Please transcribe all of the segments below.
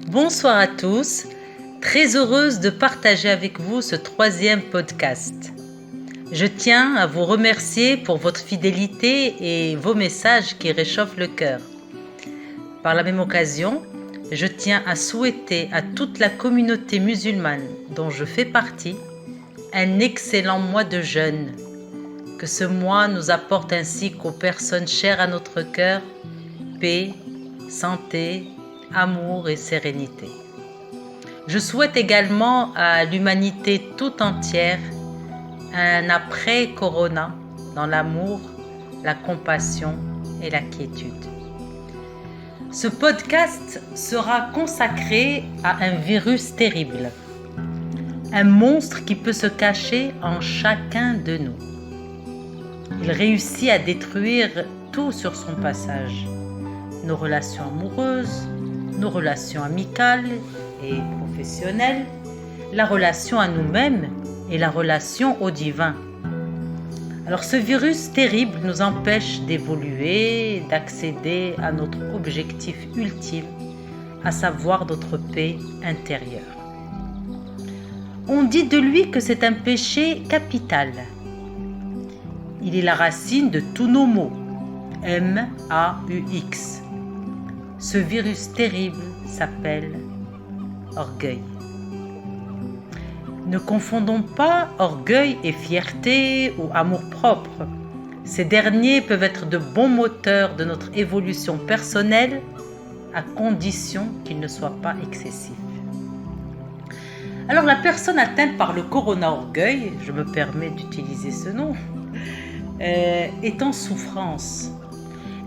Bonsoir à tous, très heureuse de partager avec vous ce 3e podcast. Je tiens à vous remercier pour votre fidélité et vos messages qui réchauffent le cœur. Par la même occasion, je tiens à souhaiter à toute la communauté musulmane dont je fais partie un excellent mois de jeûne. Que ce mois nous apporte ainsi qu'aux personnes chères à notre cœur, paix, santé, amour et sérénité. Je souhaite également à l'humanité tout entière un après-corona dans l'amour, la compassion et la quiétude. Ce podcast sera consacré à un virus terrible, un monstre qui peut se cacher en chacun de nous. Il réussit à détruire tout sur son passage, nos relations amoureuses, nos relations amicales et professionnelles, la relation à nous-mêmes et la relation au divin. Alors ce virus terrible nous empêche d'évoluer, d'accéder à notre objectif ultime, à savoir notre paix intérieure. On dit de lui que c'est un péché capital. Il est la racine de tous nos maux, M-A-U-X. Ce virus terrible s'appelle orgueil. Ne confondons pas orgueil et fierté ou amour-propre. Ces derniers peuvent être de bons moteurs de notre évolution personnelle à condition qu'ils ne soient pas excessifs. Alors la personne atteinte par le corona-orgueil, je me permets d'utiliser ce nom, est en souffrance.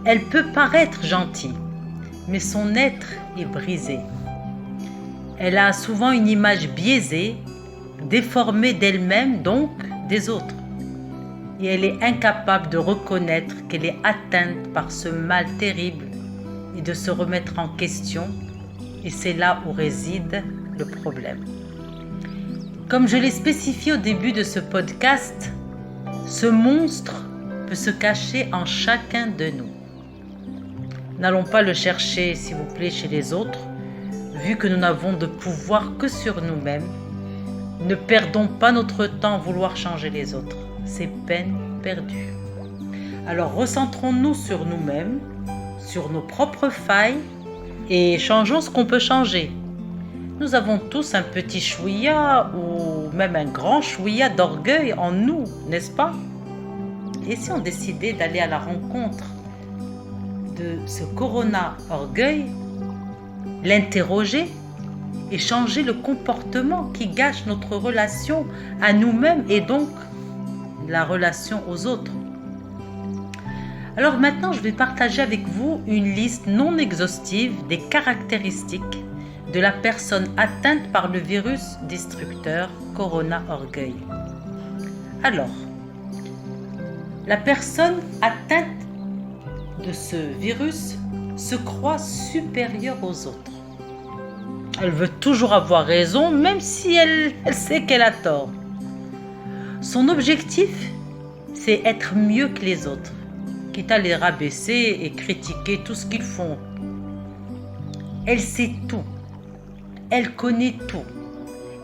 Elle peut paraître gentille, mais son être est brisé. Elle a souvent une image biaisée, déformée d'elle-même, donc des autres. Et elle est incapable de reconnaître qu'elle est atteinte par ce mal terrible et de se remettre en question. Et c'est là où réside le problème. Comme je l'ai spécifié au début de ce podcast, ce monstre peut se cacher en chacun de nous. N'allons pas le chercher, s'il vous plaît, chez les autres, vu que nous n'avons de pouvoir que sur nous-mêmes. Ne perdons pas notre temps à vouloir changer les autres. C'est peine perdue. Alors recentrons-nous sur nous-mêmes, sur nos propres failles et changeons ce qu'on peut changer. Nous avons tous un petit chouïa ou même un grand chouïa d'orgueil en nous, n'est-ce pas? Et si on décidait d'aller à la rencontre de ce corona-orgueil, l'interroger et changer le comportement qui gâche notre relation à nous-mêmes et donc la relation aux autres. Alors maintenant, je vais partager avec vous une liste non exhaustive des caractéristiques de la personne atteinte par le virus destructeur corona-orgueil. Alors, la personne atteinte de ce virus se croit supérieure aux autres. Elle veut toujours avoir raison, même si elle sait qu'elle a tort. Son objectif, c'est être mieux que les autres, quitte à les rabaisser et critiquer tout ce qu'ils font. Elle sait tout. Elle connaît tout.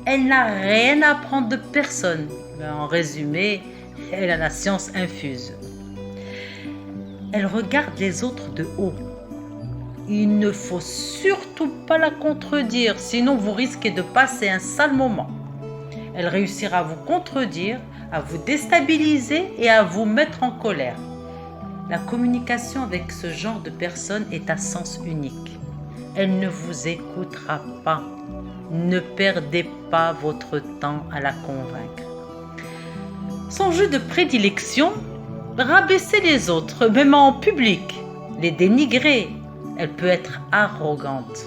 Elle n'a rien à apprendre de personne. En résumé, elle a la science infuse. Elle regarde les autres de haut. Il ne faut surtout pas la contredire, sinon vous risquez de passer un sale moment. Elle réussira à vous contredire, à vous déstabiliser et à vous mettre en colère. La communication avec ce genre de personne est à sens unique. Elle ne vous écoutera pas. Ne perdez pas votre temps à la convaincre. Son jeu de prédilection, rabaisser les autres, même en public, les dénigrer. Elle peut être arrogante.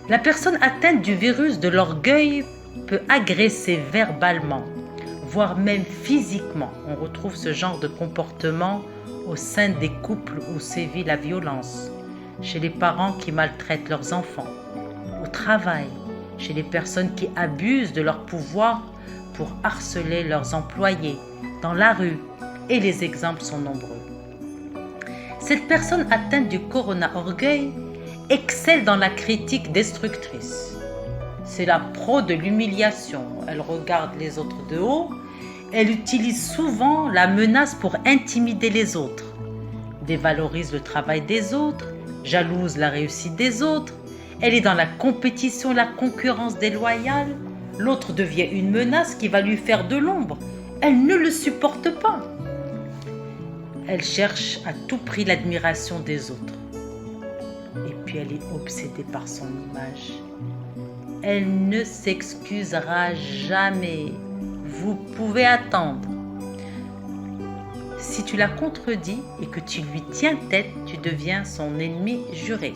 La personne atteinte du virus de l'orgueil peut agresser verbalement, voire même physiquement. On retrouve ce genre de comportement au sein des couples où sévit la violence, chez les parents qui maltraitent leurs enfants, au travail, chez les personnes qui abusent de leur pouvoir pour harceler leurs employés, dans la rue, et les exemples sont nombreux. Cette personne atteinte du corona-orgueil excelle dans la critique destructrice. C'est la pro de l'humiliation. Elle regarde les autres de haut. Elle utilise souvent la menace pour intimider les autres. Dévalorise le travail des autres, jalouse la réussite des autres. Elle est dans la compétition, la concurrence déloyale. L'autre devient une menace qui va lui faire de l'ombre. Elle ne le supporte pas. Elle cherche à tout prix l'admiration des autres. Et puis elle est obsédée par son image. Elle ne s'excusera jamais. Vous pouvez attendre. Si tu la contredis et que tu lui tiens tête, tu deviens son ennemi juré.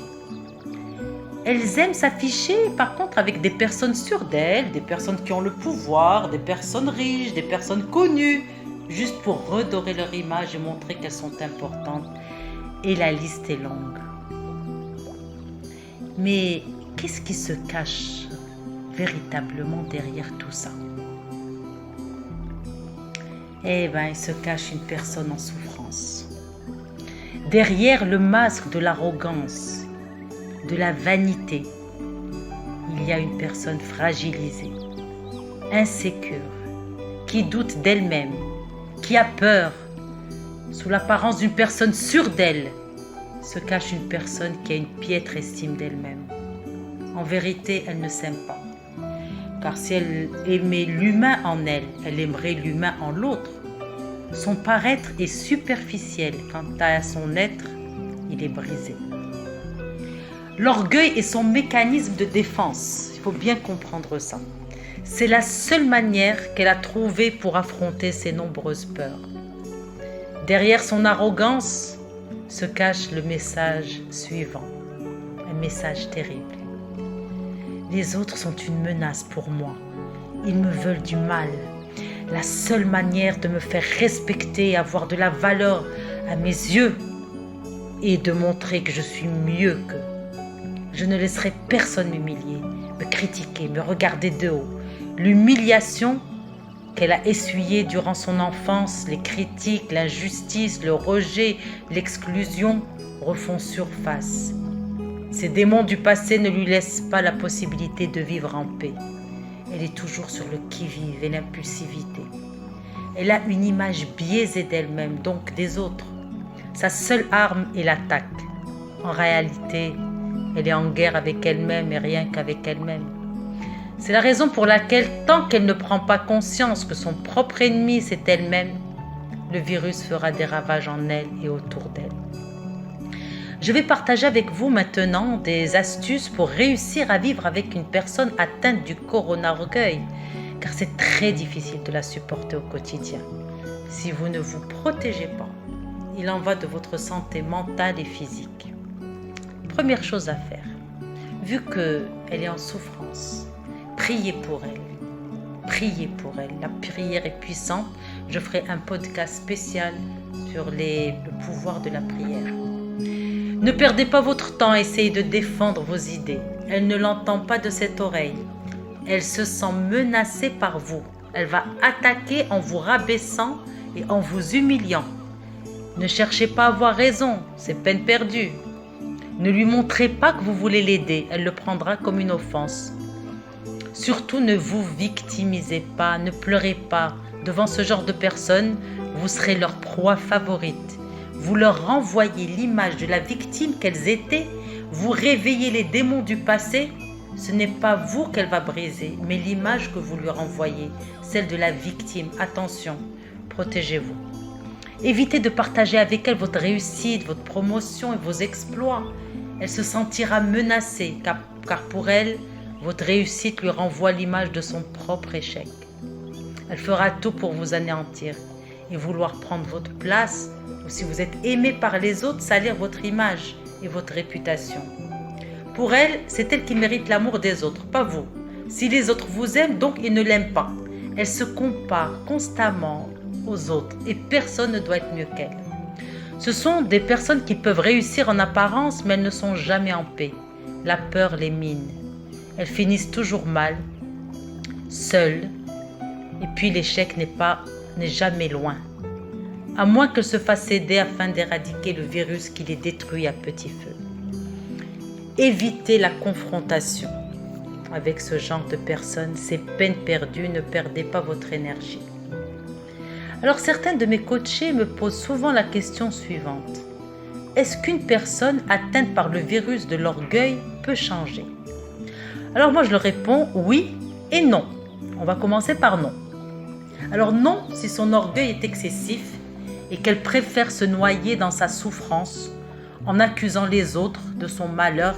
Elles aiment s'afficher par contre avec des personnes sûres d'elles, des personnes qui ont le pouvoir, des personnes riches, des personnes connues, juste pour redorer leur image et montrer qu'elles sont importantes. Et la liste est longue. Mais qu'est-ce qui se cache véritablement derrière tout ça? Eh bien, il se cache une personne en souffrance. Derrière le masque de l'arrogance, de la vanité, il y a une personne fragilisée, insécure, qui doute d'elle-même, qui a peur. Sous l'apparence d'une personne sûre d'elle, se cache une personne qui a une piètre estime d'elle-même. En vérité, elle ne s'aime pas. Car si elle aimait l'humain en elle, elle aimerait l'humain en l'autre. Son paraître est superficiel, quant à son être, il est brisé. L'orgueil est son mécanisme de défense, il faut bien comprendre ça. C'est la seule manière qu'elle a trouvée pour affronter ses nombreuses peurs. Derrière son arrogance se cache le message suivant, un message terrible. Les autres sont une menace pour moi. Ils me veulent du mal. La seule manière de me faire respecter et avoir de la valeur à mes yeux est de montrer que je suis mieux qu'eux. Je ne laisserai personne m'humilier, me critiquer, me regarder de haut. L'humiliation qu'elle a essuyée durant son enfance, les critiques, l'injustice, le rejet, l'exclusion refont surface. Ces démons du passé ne lui laissent pas la possibilité de vivre en paix. Elle est toujours sur le qui-vive et l'impulsivité. Elle a une image biaisée d'elle-même, donc des autres. Sa seule arme est l'attaque. En réalité, elle est en guerre avec elle-même et rien qu'avec elle-même. C'est la raison pour laquelle, tant qu'elle ne prend pas conscience que son propre ennemi, c'est elle-même, le virus fera des ravages en elle et autour d'elle. Je vais partager avec vous maintenant des astuces pour réussir à vivre avec une personne atteinte du corona-orgueil, car c'est très difficile de la supporter au quotidien. Si vous ne vous protégez pas, il en va de votre santé mentale et physique. Première chose à faire, vu qu'elle est en souffrance, priez pour elle. Priez pour elle. La prière est puissante. Je ferai un podcast spécial sur le pouvoir de la prière. Ne perdez pas votre temps à essayer de défendre vos idées. Elle ne l'entend pas de cette oreille. Elle se sent menacée par vous. Elle va attaquer en vous rabaissant et en vous humiliant. Ne cherchez pas à avoir raison, c'est peine perdue. Ne lui montrez pas que vous voulez l'aider, elle le prendra comme une offense. Surtout ne vous victimisez pas, ne pleurez pas. Devant ce genre de personnes, vous serez leur proie favorite. Vous leur renvoyez l'image de la victime qu'elles étaient, vous réveillez les démons du passé. Ce n'est pas vous qu'elle va briser, mais l'image que vous lui renvoyez, celle de la victime. Attention, protégez-vous. Évitez de partager avec elle votre réussite, votre promotion et vos exploits. Elle se sentira menacée, car pour elle, votre réussite lui renvoie l'image de son propre échec. Elle fera tout pour vous anéantir et vouloir prendre votre place, ou si vous êtes aimé par les autres, salir votre image et votre réputation. Pour elle, c'est elle qui mérite l'amour des autres, pas vous. Si les autres vous aiment, donc ils ne l'aiment pas. Elle se compare constamment aux autres et personne ne doit être mieux qu'elle. Ce sont des personnes qui peuvent réussir en apparence, mais elles ne sont jamais en paix. La peur les mine. Elles finissent toujours mal, seules, et puis l'échec n'est jamais loin. À moins qu'elles se fassent aider afin d'éradiquer le virus qui les détruit à petit feu. Évitez la confrontation avec ce genre de personnes. C'est peine perdue, ne perdez pas votre énergie. Alors certains de mes coachés me posent souvent la question suivante. Est-ce qu'une personne atteinte par le virus de l'orgueil peut changer? Alors moi je leur réponds oui et non. On va commencer par non. Alors non, si son orgueil est excessif et qu'elle préfère se noyer dans sa souffrance en accusant les autres de son malheur,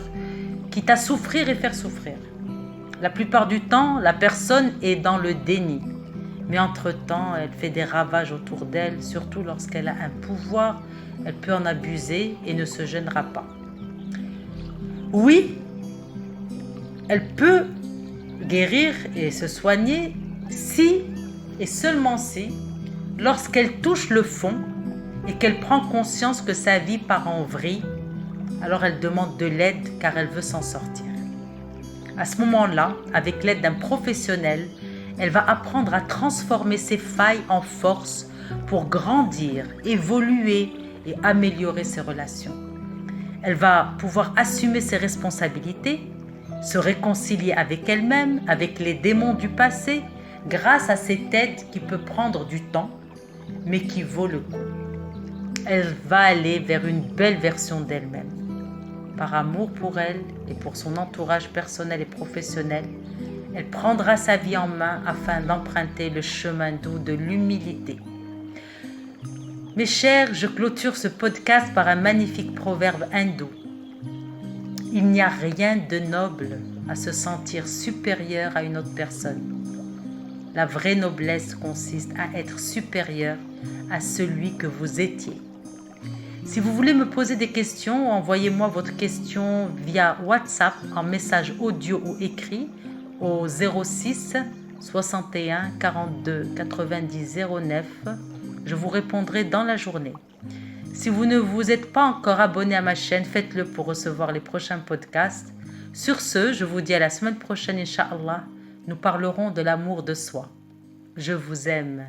quitte à souffrir et faire souffrir. La plupart du temps, la personne est dans le déni. Mais entre-temps, elle fait des ravages autour d'elle, surtout lorsqu'elle a un pouvoir, elle peut en abuser et ne se gênera pas. Oui, elle peut guérir et se soigner si et seulement si, lorsqu'elle touche le fond et qu'elle prend conscience que sa vie part en vrille, alors elle demande de l'aide car elle veut s'en sortir. À ce moment-là, avec l'aide d'un professionnel, elle va apprendre à transformer ses failles en force pour grandir, évoluer et améliorer ses relations. Elle va pouvoir assumer ses responsabilités, se réconcilier avec elle-même, avec les démons du passé, grâce à cette aide qui peut prendre du temps, mais qui vaut le coup. Elle va aller vers une belle version d'elle-même. Par amour pour elle et pour son entourage personnel et professionnel, elle prendra sa vie en main afin d'emprunter le chemin doux de l'humilité. Mes chers, je clôture ce podcast par un magnifique proverbe hindou. Il n'y a rien de noble à se sentir supérieur à une autre personne. La vraie noblesse consiste à être supérieur à celui que vous étiez. Si vous voulez me poser des questions, envoyez-moi votre question via WhatsApp en message audio ou écrit au 06 61 42 90 09. Je vous répondrai dans la journée. Si vous ne vous êtes pas encore abonné à ma chaîne, faites-le pour recevoir les prochains podcasts. Sur ce, je vous dis à la semaine prochaine, Inch'Allah. Nous parlerons de l'amour de soi. Je vous aime.